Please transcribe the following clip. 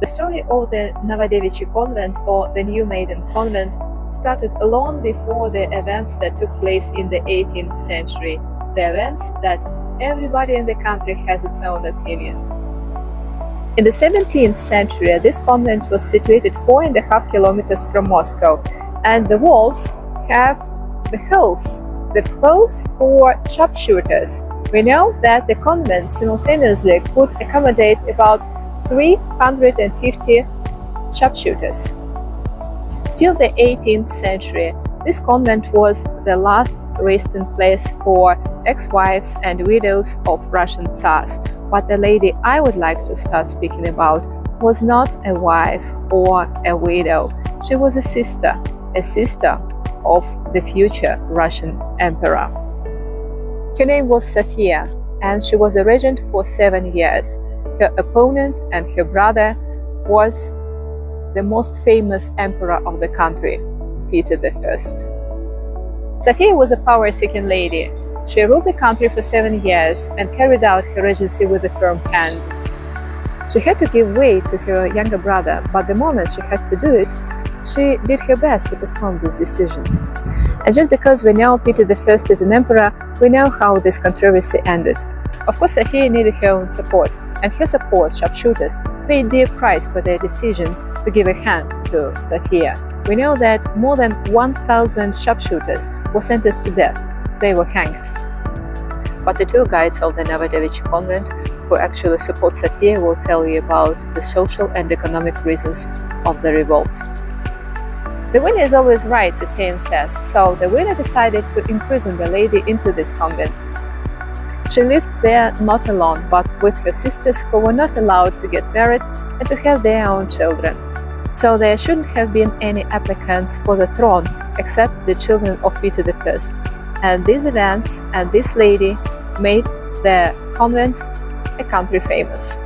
The story of the Novodevichy convent, or the new Maiden Convent, started long before the events that took place in the 18th century, the events that everybody in the country has its own opinion. In the 17th century, this convent was situated 4.5 kilometers from Moscow, and the walls have the holes for sharpshooters. We know that the convent simultaneously could accommodate about 350 sharpshooters. Till the 18th century, this convent was the last resting place for ex-wives and widows of Russian Tsars. But the lady I would like to start speaking about was not a wife or a widow. She was a sister of the future Russian emperor. Her name was Sophia, and she was a regent for 7 years. Her opponent and her brother was the most famous emperor of the country, Peter I. Sophia was a power-seeking lady. She ruled the country for 7 years and carried out her regency with a firm hand. She had to give way to her younger brother, but the moment she had to do it, she did her best to postpone this decision. And just because we know Peter I is an emperor, we know how this controversy ended. Of course, Sophia needed her own support, and her support, sharpshooters, paid dear price for their decision to give a hand to Sophia. We know that more than 1,000 sharpshooters were sentenced to death. They were hanged. But the tour guides of the Novodevichy convent who actually support Sophia will tell you about the social and economic reasons of the revolt. The winner is always right, the saying says, so the winner decided to imprison the lady into this convent. She lived there not alone, but with her sisters who were not allowed to get married and to have their own children. So there shouldn't have been any applicants for the throne except the children of Peter I. And these events and this lady made the convent a country famous.